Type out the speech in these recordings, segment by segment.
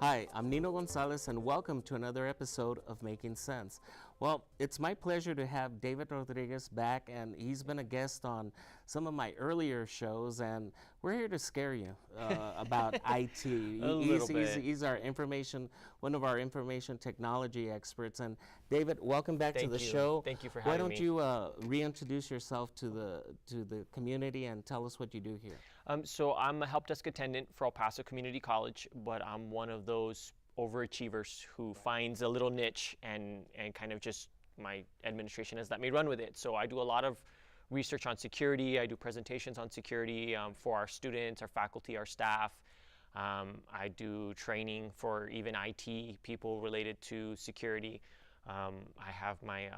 Hi, I'm Nino Gonzalez, and welcome to another episode of Making Sense. Well, it's my pleasure to have David Rodriguez back, and he's been a guest on some of my earlier shows, and we're here to scare you about IT. He's our one of our information technology experts. And David, welcome back to the show. Thank you for having me. Why don't you reintroduce yourself to the community and tell us what you do here? So I'm a help desk attendant for El Paso Community College, but I'm one of those overachievers who finds a little niche and kind of just my administration has let me run with it. So I do a lot of research on security. I do presentations on security for our students, our faculty, our staff. I do training for even IT people related to security. I have my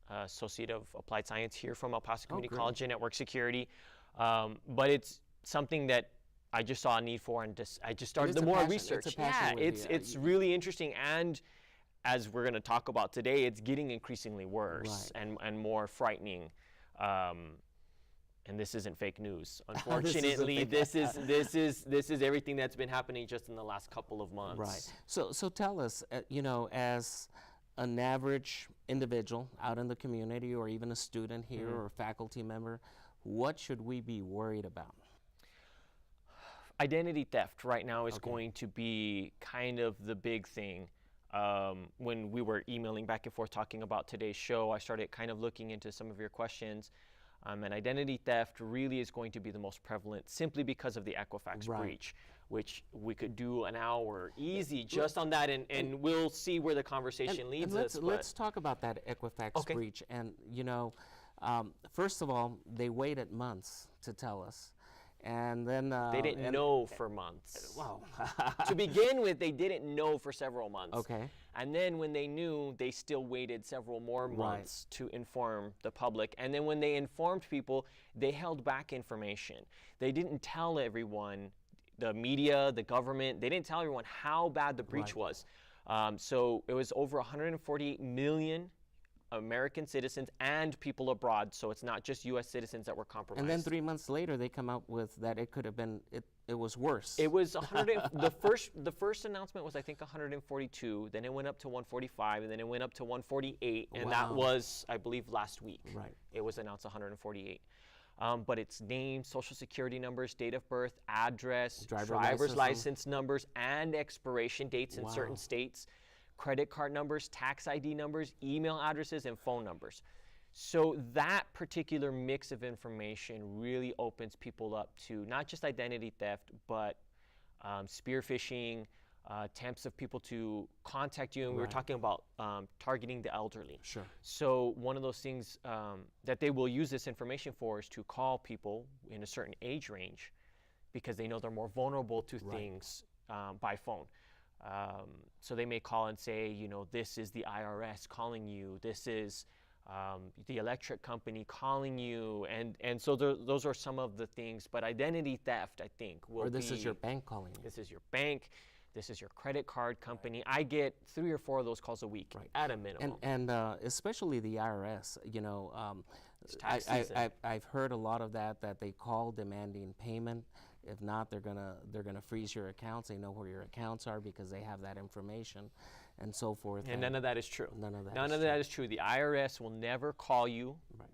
Associate of Applied Science here from El Paso Community College in Network Security. But it's something that I just saw a need for, and I just started the more research. It's really interesting, and as we're going to talk about today, it's getting increasingly worse and more frightening. And this isn't fake news, unfortunately. this is everything that's been happening just in the last couple of months. Right. So tell us, as an average individual out in the community, or even a student here or a faculty member, what should we be worried about? Identity theft right now is going to be kind of the big thing. When we were emailing back and forth talking about today's show, I started kind of looking into some of your questions. And identity theft really is going to be the most prevalent simply because of the Equifax breach, which we could do an hour easy just on that, and we'll see where the conversation leads us. Let's talk about that Equifax breach. And, first of all, they waited months to tell us. And then they didn't know for months. Wow. To begin with, they didn't know for several months. Okay. And then when they knew, they still waited several more months to inform the public. And then when they informed people, they held back information. They didn't tell everyone, the media, the government, they didn't tell everyone how bad the breach was. So it was over 148 million American citizens and people abroad, so it's not just U.S. citizens that were compromised. And then 3 months later, they come out with that it could have been, it was worse. It was the first announcement was, I think, 142, then it went up to 145, and then it went up to 148, and that was, I believe, last week. Right. It was announced 148. But it's name, social security numbers, date of birth, address, driver's license numbers, and expiration dates in certain states, credit card numbers, tax ID numbers, email addresses, and phone numbers. So that particular mix of information really opens people up to not just identity theft, but spear phishing, attempts of people to contact you. And we were talking about targeting the elderly. Sure. So one of those things that they will use this information for is to call people in a certain age range because they know they're more vulnerable to things by phone. So they may call and say, this is the IRS calling you, this is the electric company calling you, and so those are some of the things. But identity theft, I think, will be... Or this is your bank calling you. This is your bank, this is your credit card company. I get 3 or 4 of those calls a week at a minimum. And especially the IRS, It's tax season. I've heard a lot of that they call demanding payment. If not, they're gonna freeze your accounts. They know where your accounts are because they have that information, and so forth. And none of that is true. None of that is true. The IRS will never call you. Right.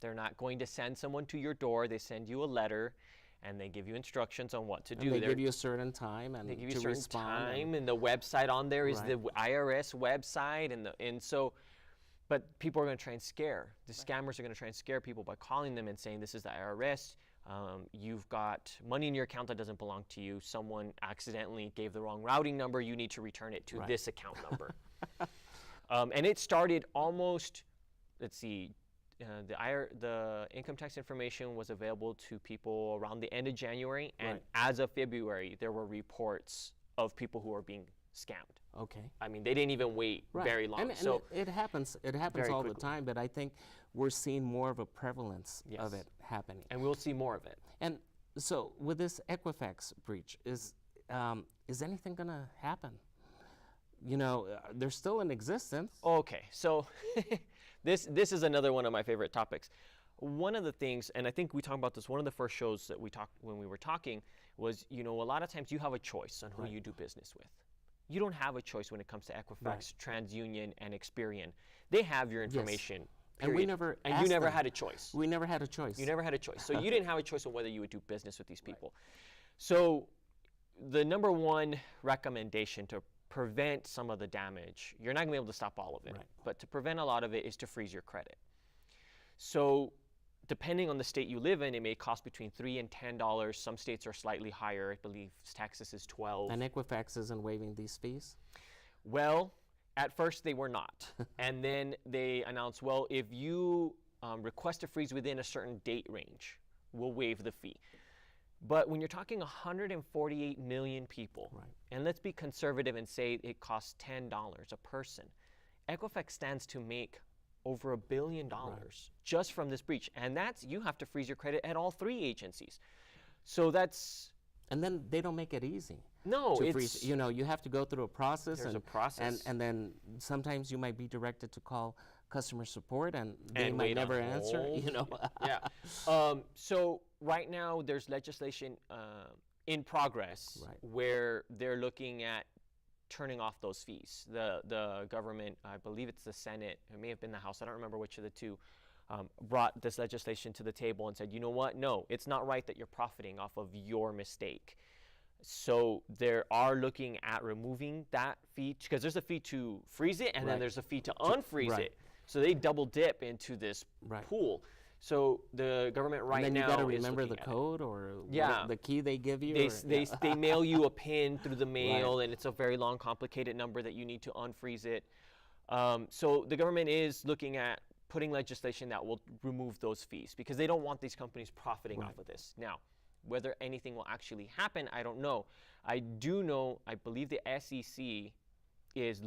They're not going to send someone to your door. They send you a letter, and they give you instructions on what to do. They give you a certain time, and they give you a certain time, and the website on there is the IRS website, but people are going to try and scare. The scammers are going to try and scare people by calling them and saying, this is the IRS. You've got money in your account that doesn't belong to you. Someone accidentally gave the wrong routing number. You need to return it to this account number. And it started almost, let's see, the income tax information was available to people around the end of January. And as of February, there were reports of people who were being scammed. Okay. I mean, they didn't even wait very long. And it happens all the time, but I think we're seeing more of a prevalence of it happening. And we'll see more of it. And so with this Equifax breach, is anything going to happen? They're still in existence. Okay, so this is another one of my favorite topics. one of the things, and I think we talked about this, one of the first shows that we talked when we were talking was, a lot of times you have a choice on who you do business with. You don't have a choice when it comes to Equifax, TransUnion, and Experian. They have your information. Period. And we never and you never had a choice. We never had a choice. You never had a choice. So you didn't have a choice on whether you would do business with these people. So the number one recommendation to prevent some of the damage, you're not going to be able to stop all of it, but to prevent a lot of it is to freeze your credit. So depending on the state you live in, it may cost between $3 and $10. Some states are slightly higher. I believe Texas is 12. And Equifax isn't waiving these fees? Well, at first they were not. And then they announced, well, if you request a freeze within a certain date range, we'll waive the fee. But when you're talking 148 million people, and let's be conservative and say it costs $10 a person, Equifax stands to make over $1 billion just from this breach. And that's, you have to freeze your credit at all three agencies. So that's... And then they don't make it easy. No, to it's... freeze. You have to go through a process. There's a process. And then sometimes you might be directed to call customer support and they might never answer, Yeah. So right now there's legislation in progress where they're looking at turning off those fees. The government, I believe it's the Senate, it may have been the House, I don't remember which of the two, brought this legislation to the table and said, you know what, no, it's not right that you're profiting off of your mistake. So they are looking at removing that fee, because there's a fee to freeze it and then there's a fee to unfreeze it. So they double dip into this pool. So the government now and then you got to remember the code or the key they give you? They mail you a PIN through the mail, and it's a very long, complicated number that you need to unfreeze it. So the government is looking at putting legislation that will remove those fees because they don't want these companies profiting off of this. Now, whether anything will actually happen, I don't know. I do know, I believe the SEC is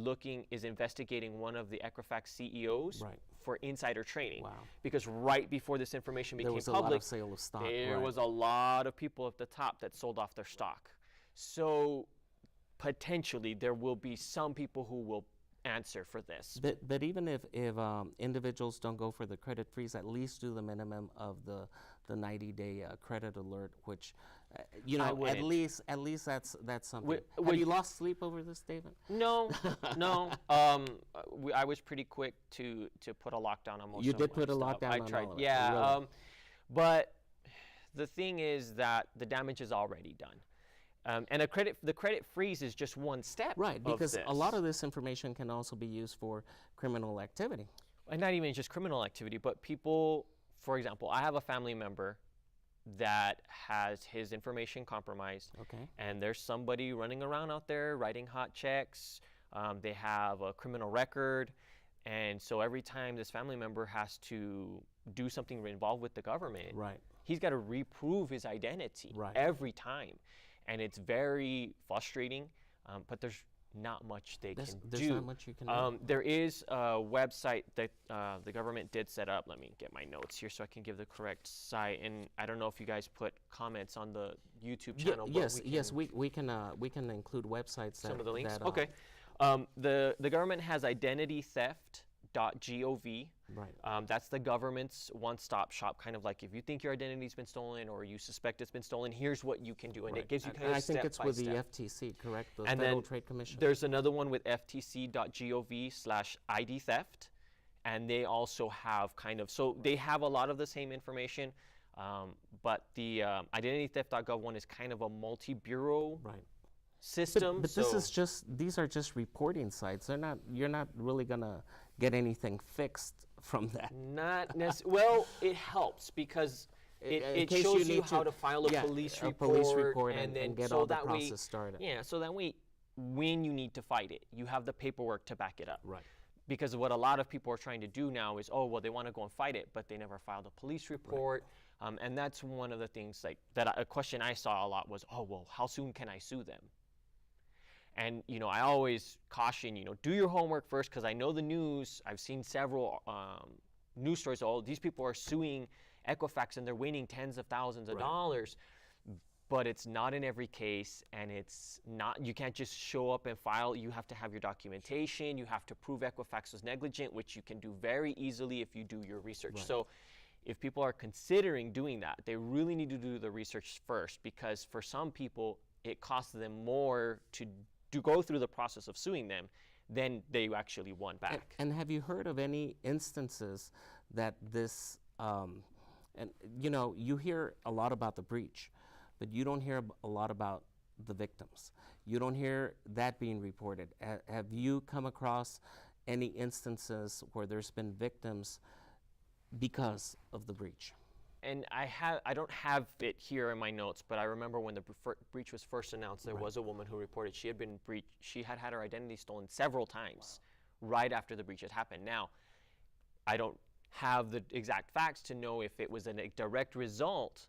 investigating one of the Equifax CEOs for insider trading. Because right before this information became public, there was a lot of sale of stock. There was a lot of people at the top that sold off their stock. So potentially there will be some people who will answer for this. But even if individuals don't go for the credit freeze, at least do the minimum of the 90-day credit alert, which at least that's something. Have you lost sleep over this, David? No, no. I was pretty quick to put a lockdown on most. You did put a lockdown I on tried. all of it. Yeah, really? But the thing is that the damage is already done. And the credit freeze is just one step. Right, because a lot of this information can also be used for criminal activity. And not even just criminal activity, but people, for example, I have a family member that has his information compromised. And there's somebody running around out there writing hot checks. They have a criminal record. And so every time this family member has to do something involved with the government, he's got to reprove his identity every time. And it's very frustrating, but there's not much they can do. There's not much you can do. There is a website that the government did set up. Let me get my notes here so I can give the correct site. And I don't know if you guys put comments on the YouTube channel. Yes, we can include websites. Some of the links. Okay. The government has identitytheft.gov. That's the government's one-stop shop, kind of like if you think your identity's been stolen or you suspect it's been stolen, here's what you can do, and it gives you kind of step by step. I think it's with the FTC, correct? The Federal Trade Commission. There's another one with ftc.gov/IDtheft, and they also have so they have a lot of the same information, but the identitytheft.gov one is kind of a multi-bureau system. But these are just reporting sites. You're not really gonna get anything fixed from that. Not necessarily. Well, it helps because it shows you how to file a police report and then get all the process started. Yeah, so that way, when you need to fight it, you have the paperwork to back it up. Because what a lot of people are trying to do now is, they want to go and fight it, but they never filed a police report. And that's one of the things a question I saw a lot was, how soon can I sue them? And, I always caution, do your homework first, because I know the news. I've seen several news stories. These people are suing Equifax and they're winning tens of thousands of dollars. But it's not in every case, and you can't just show up and file. You have to have your documentation. You have to prove Equifax was negligent, which you can do very easily if you do your research. So if people are considering doing that, they really need to do the research first, because for some people, it costs them more to go through the process of suing them than they actually won back. And have you heard of any instances that this, and you know, you hear a lot about the breach, but you don't hear a lot about the victims. You don't hear that being reported. Have you come across any instances where there's been victims because of the breach? And I don't have it here in my notes, but I remember when the breach was first announced, there was a woman who reported she had been breached. She had her identity stolen several times right after the breach had happened. Now, I don't have the exact facts to know if it was a direct result,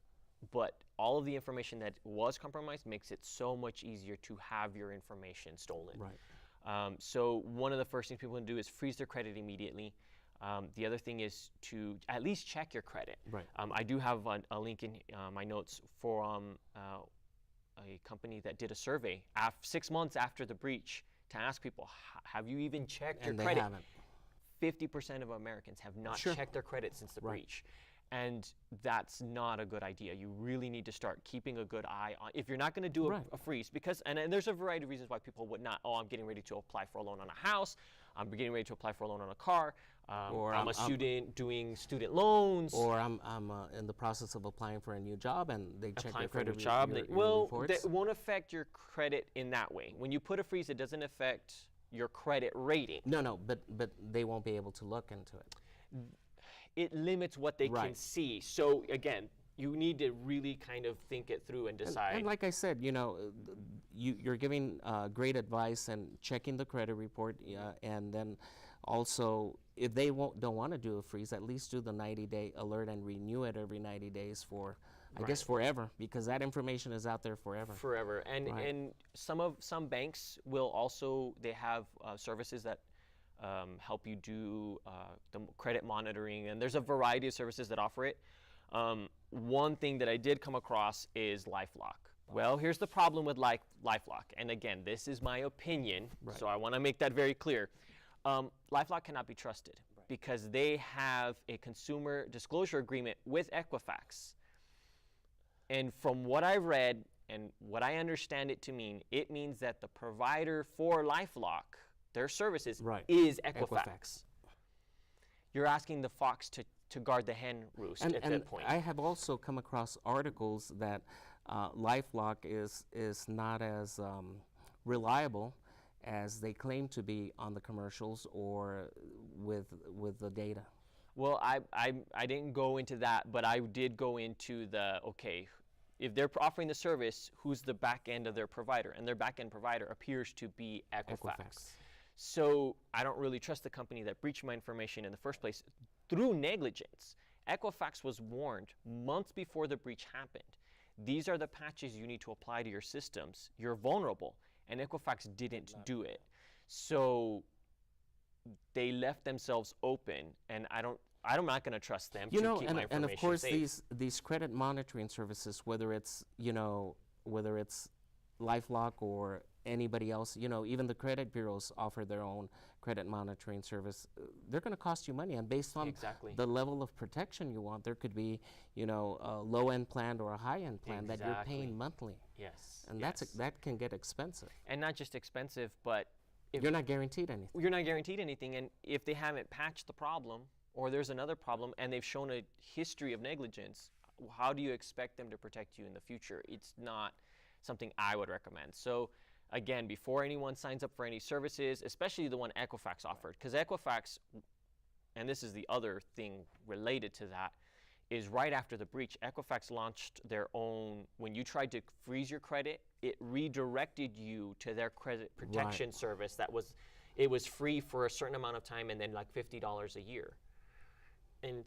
but all of the information that was compromised makes it so much easier to have your information stolen. Right. So one of the first things people can do is freeze their credit immediately. The other thing is to at least check your credit. Right. I do have a link in my notes for a company that did a survey 6 months after the breach to ask people, have you even checked your credit? And they haven't. 50% of Americans have not Sure. checked their credit since the Right. breach. And that's not a good idea. You really need to start keeping a good eye on, if you're not going to do Right. a freeze, because, and there's a variety of reasons why people would not, I'm getting ready to apply for a loan on a house, I'm getting ready to apply for a loan on a car, Or I'm a student doing student loans. Or I'm in the process of applying for a new job, and they check Applying your for a new credit job. Well, reports. that won't affect your credit in that way. When you put a freeze, it doesn't affect your credit rating. No, but they won't be able to look into it. It limits what they can Right. see. So again, you need to really kind of think it through and decide. And like I said, you know, you're giving great advice and checking the credit report, and then also, if they don't want to do a freeze, at least do the 90-day alert and renew it every 90 days for, I guess, forever, because that information is out there forever. Forever. And Right. and some banks will also, they have services that help you do the credit monitoring, and there's a variety of services that offer it. One thing that I did come across is LifeLock. Well, here's the problem with LifeLock, and again, this is my opinion, so I want to make that very clear. LifeLock cannot be trusted because they have a consumer disclosure agreement with Equifax. And from what I read and what I understand it to mean, it means that the provider for LifeLock, their services, is Equifax. You're asking the fox to guard the hen roost at that point. I have also come across articles that LifeLock is not as reliable as they claim to be on the commercials or with the data. Well, I didn't go into that, but I did go into the, okay, if they're offering the service, who's the back end of their provider? And their back end provider appears to be Equifax. So I don't really trust the company that breached my information in the first place through negligence. Equifax was warned months before the breach happened. These are the patches you need to apply to your systems. You're vulnerable. And Equifax didn't do it. So they left themselves open, and I'm not going to trust them to keep my information and of course safe. these credit monitoring services, whether it's LifeLock or anybody else, even the credit bureaus offer their own credit monitoring service. They're going to cost you money, and based on the level of protection you want, there could be a low-end plan or a high-end plan that you're paying monthly. Yes. And that can get expensive. And not just expensive, but if you're not guaranteed anything. You're not guaranteed anything, and if they haven't patched the problem, or there's another problem, and they've shown a history of negligence, how do you expect them to protect you in the future? It's not something I would recommend. So again, before anyone signs up for any services, especially the one Equifax offered, because Equifax, and this is the other thing related to that, is right after the breach, Equifax launched their own, when you tried to freeze your credit, it redirected you to their credit protection service it was free for a certain amount of time and then like $50 a year. And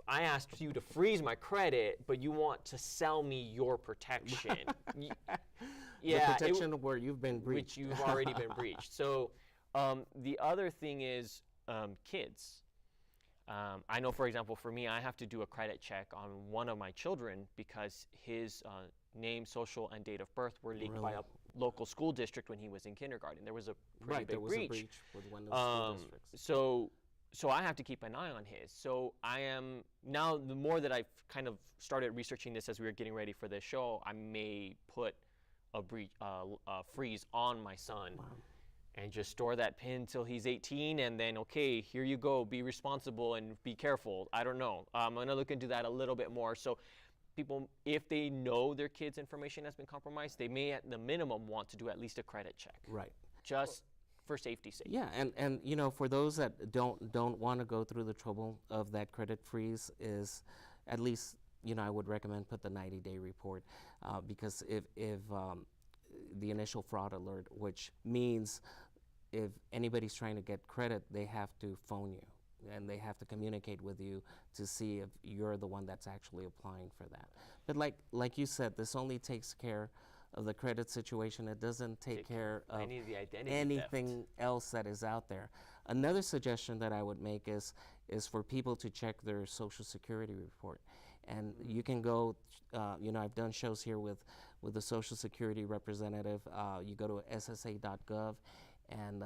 I asked you to freeze my credit, but you want to sell me your protection. The protection where you've been breached. Which you've already been breached. So the other thing is kids. I know, for example, for me, I have to do a credit check on one of my children because his name, social, and date of birth were leaked by a local school district when he was in kindergarten. There was a pretty big breach. With one of the school districts. So so I have to keep an eye on his. So I am now, the more that I've kind of started researching this as we were getting ready for this show, I may put a freeze on my son. Wow. And just store that pin till he's 18, and then, okay, here you go, be responsible and be careful. I don't know. I'm gonna look into that a little bit more. So people, if they know their kid's information has been compromised, they may at the minimum want to do at least a credit check. Right. Just for safety's sake. Yeah, and you know, for those that don't want to go through the trouble of that credit freeze, is at least, you know, I would recommend put the 90-day report, because if the initial fraud alert, which means if anybody's trying to get credit, they have to phone you and they have to communicate with you to see if you're the one that's actually applying for that. But like you said, this only takes care of the credit situation. It doesn't take care of any of the identity anything else that is out there. Another suggestion that I would make is for people to check their Social Security report. And you can go, you know, I've done shows here with the Social Security representative. You go to ssa.gov and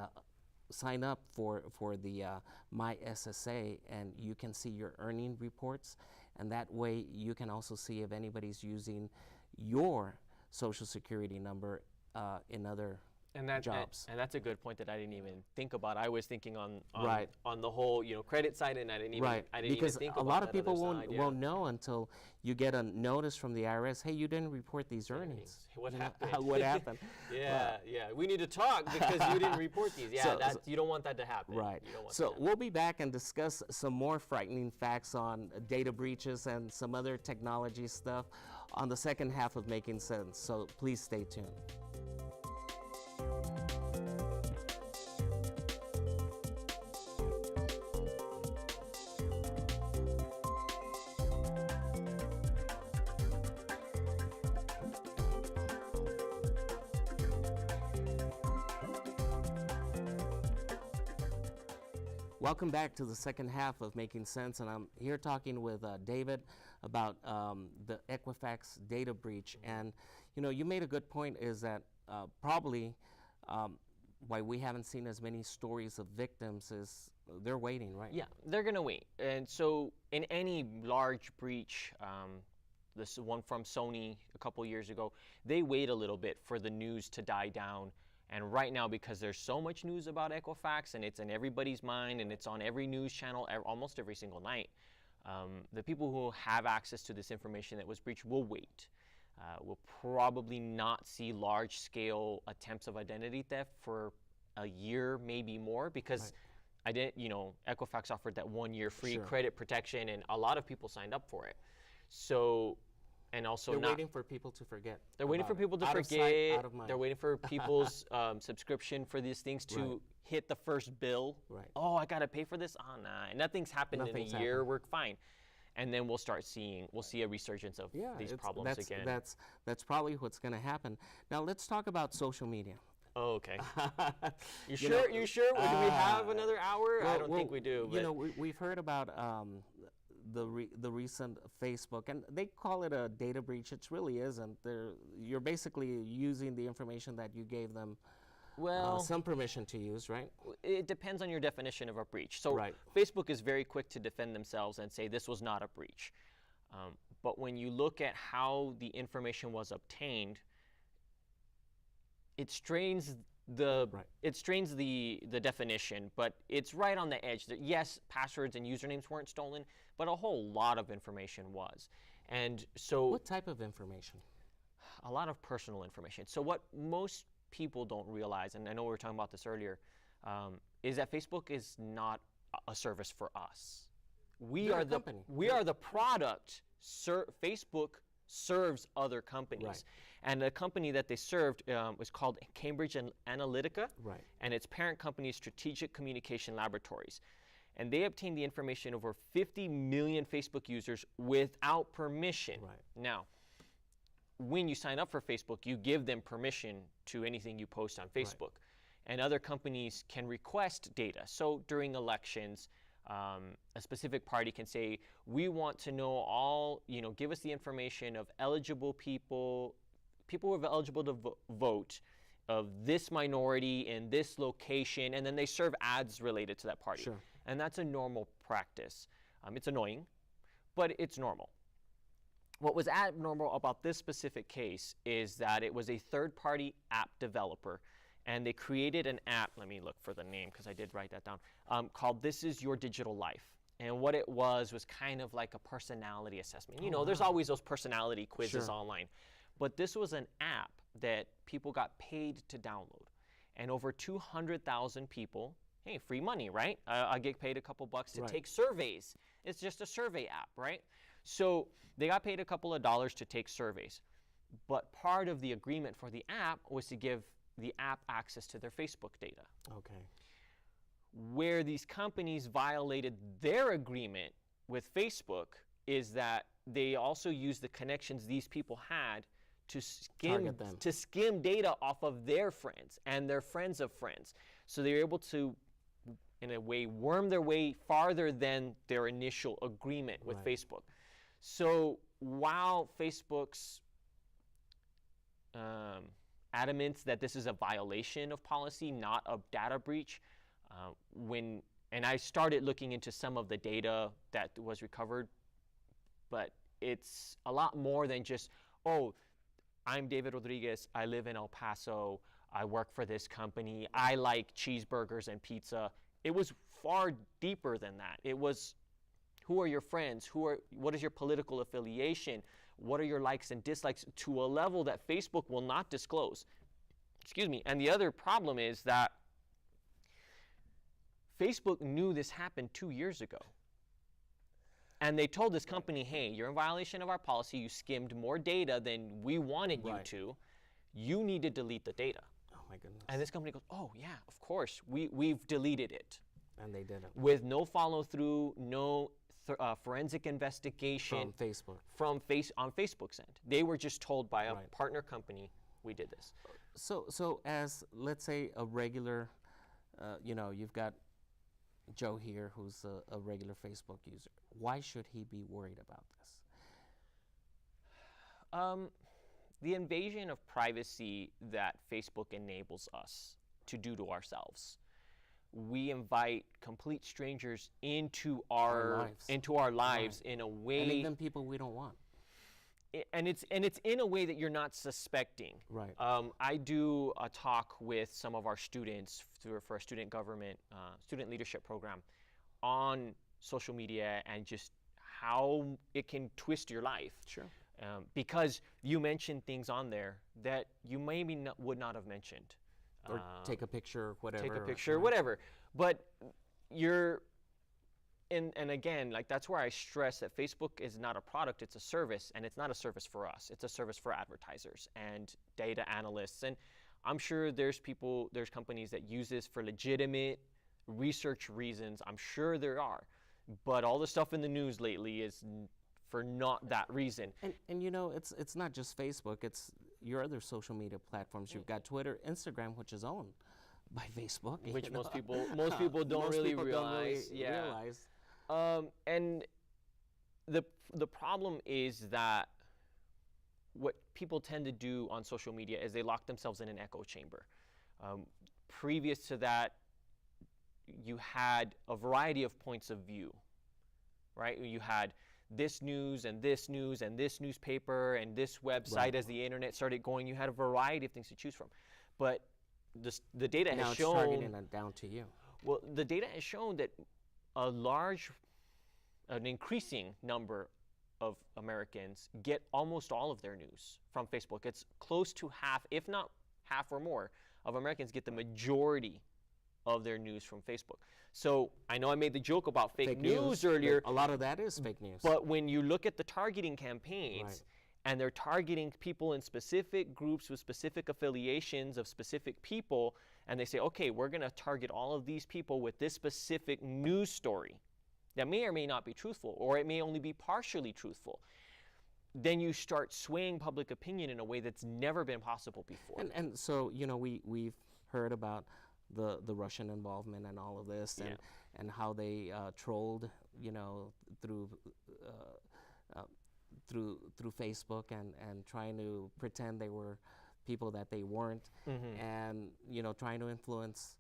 sign up for the My SSA, and you can see your earning reports. And that way you can also see if anybody's using your Social Security number in other jobs. And that's a good point that I didn't even think about. I was thinking on Right. on the whole, you know, credit side, and I didn't even Right, I didn't because even think a about lot of that people other won't side, won't know until you get a notice from the IRS. Hey, you didn't report these earnings. What You know, happened? what happened? Yeah, yeah. We need to talk because you didn't report these. Yeah, So- you don't want that to happen. Right. You don't want So that to happen. we'll be back and discuss some more frightening facts on data breaches and some other technology stuff on the second half of Making Sense. So please stay tuned. Welcome back to the second half of Making Sense, and I'm here talking with David about the Equifax data breach. And you know, you made a good point, is that probably why we haven't seen as many stories of victims is they're waiting, right? Yeah, they're gonna wait. And so in any large breach, this one from Sony a couple years ago, they wait a little bit for the news to die down. And right now, because there's so much news about Equifax and it's in everybody's mind and it's on every news channel almost every single night, the people who have access to this information that was breached will wait. We'll probably not see large-scale attempts of identity theft for a year, maybe more, because Equifax offered that 1-year free Sure. credit protection, and a lot of people signed up for it. So, and also They're waiting for people to forget. they're waiting for about it. people to Out of forget. sight, out of mind. They're waiting for people's subscription for these things to Right. hit the first bill. Right. Oh, I gotta pay for this. Oh, nah, and nothing's happened Nothing's in a year. happened. We're fine. And then we'll see a resurgence of these problems again. That's probably what's going to happen. Now let's talk about social media. Oh, okay. You You sure? know, You sure? Do we have another hour? I don't think we do. You But know, we've heard about the recent Facebook, and they call it a data breach. It really isn't. You're basically using the information that you gave them some permission to use, right? it depends on your definition of a breach. So Right. Facebook is very quick to defend themselves and say this was not a breach. But when you look at how the information was obtained, it strains the definition, but it's right on the edge. That yes, passwords and usernames weren't stolen, but a whole lot of information was. And so What type of information? a lot of personal information. So what most people don't realize, and I know we were talking about this earlier, is that Facebook is not a service for us. We They're are a the company. we are the product. Facebook serves other companies, Right. and the company that they served was called Cambridge Analytica, Right. and its parent company is Strategic Communication Laboratories. And they obtained the information of over 50 million Facebook users without permission. Right. Now, when you sign up for Facebook, you give them permission to anything you post on Facebook. And other companies can request data. So during elections, a specific party can say, we want to know all, give us the information of eligible people who are eligible to vote, of this minority in this location, and then they serve ads related to that party. Sure. And that's a normal practice. It's annoying, but it's normal. What was abnormal about this specific case is that it was a third-party app developer, and they created an app, let me look for the name because I did write that down, called This Is Your Digital Life. And what it was kind of like a personality assessment. You know, there's always those personality quizzes online. But this was an app that people got paid to download. And over 200,000 people, hey, free money, right? I get paid a couple bucks to take surveys. It's just a survey app, right? So they got paid a couple of dollars to take surveys. But part of the agreement for the app was to give the app access to their Facebook data. Okay. Where these companies violated their agreement with Facebook is that they also used the connections these people had to skim data off of their friends and their friends of friends. So they were able to, in a way, worm their way farther than their initial agreement with Facebook. So while Facebook's adamant that this is a violation of policy, not a data breach, and I started looking into some of the data that was recovered, but it's a lot more than just, oh, I'm David Rodriguez, I live in El Paso, I work for this company, I like cheeseburgers and pizza. It was far deeper than that. It was, who are your friends? What is your political affiliation? What are your likes and dislikes, to a level that Facebook will not disclose. Excuse me. And the other problem is that Facebook knew this happened 2 years ago. And they told this company, hey, you're in violation of our policy. You skimmed more data than we wanted you to. You need to delete the data. Oh, my goodness. And this company goes, oh, yeah, of course. We've deleted it. And they did it. With no follow-through, no forensic investigation. From Facebook. On Facebook's end. They were just told by a partner company, we did this. So as, let's say, a regular, you've got Joe here who's a regular Facebook user. Why should he be worried about this? The invasion of privacy that Facebook enables us to do to ourselves. We invite complete strangers into our lives in a way, and even people we don't want. And it's in a way that you're not suspecting. Right. I do a talk with some of our students for a student leadership program on social media and just how it can twist your life. Sure. Because you mention things on there that you maybe would not have mentioned. Or take a picture, whatever. Take a picture, whatever. But and again, like, that's where I stress that Facebook is not a product, it's a service, and it's not a service for us. It's a service for advertisers and data analysts. And I'm sure there's companies that use this for legitimate research reasons. I'm sure there are. But all the stuff in the news lately is for not that reason. And it's not just Facebook, it's your other social media platforms. You've got Twitter, Instagram, which is owned by Facebook. Which most people don't really realize. And the problem is that what people tend to do on social media is they lock themselves in an echo chamber. Previous to that, you had a variety of points of view, right? You had this news and this news and this newspaper and this website. As the internet started going, you had a variety of things to choose from. But the data has now shown... Now it's targeting it down to you. Well, the data has shown that an increasing number of Americans get almost all of their news from Facebook. It's close to half, if not half or more, of Americans get the majority of their news from Facebook. So I know I made the joke about fake news earlier. A lot of that is fake news. But when you look at the targeting campaigns, and they're targeting people in specific groups with specific affiliations of specific people, and they say, okay, we're going to target all of these people with this specific news story that may or may not be truthful, or it may only be partially truthful. Then you start swaying public opinion in a way that's never been possible before. And so, we've heard about the Russian involvement and all of this, and how they trolled, through Facebook and trying to pretend they were people that they weren't, and trying to influence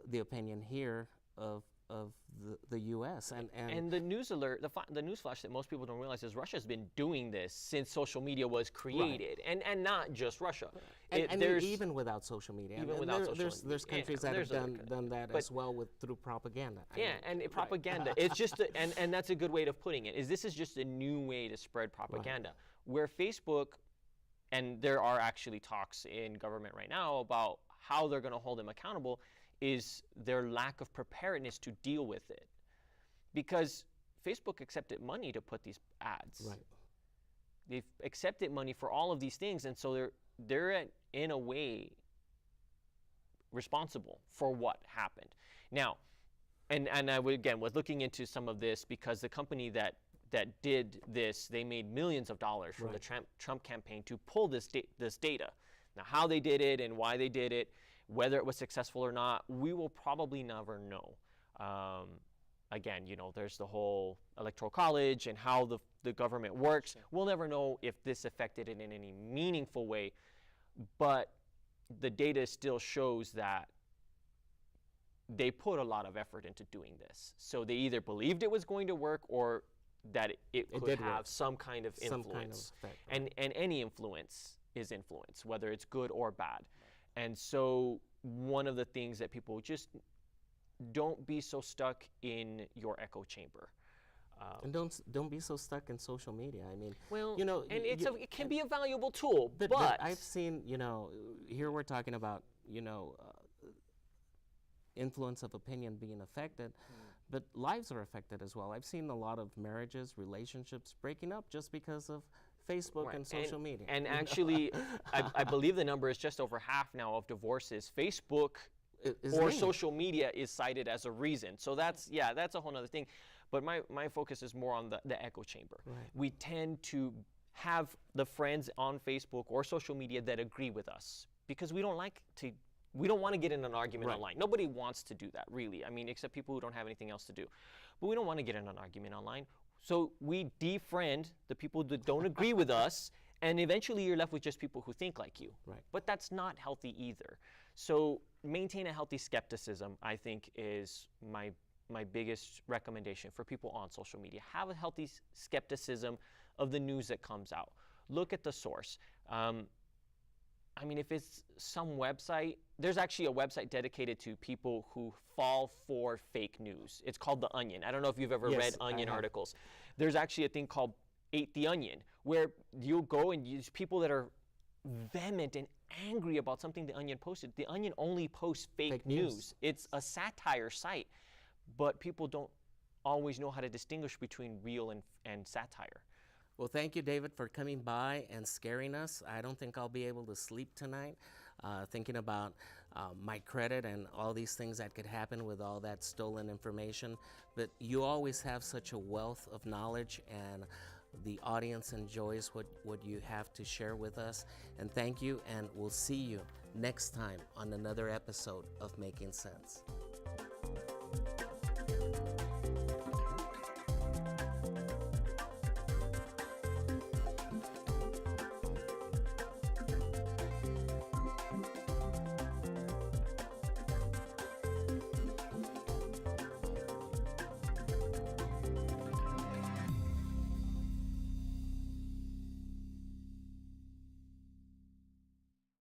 the opinion here of the U.S. And the news alert, the news flash that most people don't realize is Russia's been doing this since social media was created, and not just Russia. And even without social media, even without social media, there's countries that have done that as well through propaganda. Propaganda. It's just and that's a good way of putting it. This is just a new way to spread propaganda. Where Facebook, and there are actually talks in government right now about how they're going to hold them accountable, is their lack of preparedness to deal with it. Because Facebook accepted money to put these ads. Right. They've accepted money for all of these things, and so they're in a way responsible for what happened. Now, and I would, again, was looking into some of this because the company that did this, they made millions of dollars from the Trump campaign to pull this data. Now, how they did it and why they did it, whether it was successful or not, we will probably never know. Again, there's the whole electoral college and how the government works. Sure. We'll never know if this affected it in any meaningful way, but the data still shows that they put a lot of effort into doing this. So they either believed it was going to work or that it could have some kind of influence. Effect, right? And any influence is influence, whether it's good or bad. And so one of the things that people just don't be so stuck in your echo chamber. And don't be so stuck in social media. I mean, and it can be a valuable tool, but I've seen, here we're talking about, influence of opinion being affected, but lives are affected as well. I've seen a lot of marriages, relationships breaking up just because of Facebook and social media. And actually, I believe the number is just over half now of divorces. Facebook or social media is cited as a reason. So that's a whole other thing. But my focus is more on the echo chamber. Right. We tend to have the friends on Facebook or social media that agree with us because we don't want to get in an argument online. Nobody wants to do that, really. I mean, except people who don't have anything else to do. But we don't want to get in an argument online. So we defriend the people that don't agree with us, and eventually you're left with just people who think like you. Right. But that's not healthy either. So maintain a healthy skepticism, I think, is my biggest recommendation for people on social media. Have a healthy skepticism of the news that comes out. Look at the source. I mean, if it's some website, there's actually a website dedicated to people who fall for fake news. It's called The Onion. I don't know if you've ever read Onion articles. There's actually a thing called Ate the Onion, where you'll go and use people that are vehement and angry about something The Onion posted. The Onion only posts fake news. It's a satire site, but people don't always know how to distinguish between real and satire. Well, thank you, David, for coming by and scaring us. I don't think I'll be able to sleep tonight, thinking about my credit and all these things that could happen with all that stolen information. But you always have such a wealth of knowledge, and the audience enjoys what you have to share with us. And thank you, and we'll see you next time on another episode of Making Sense.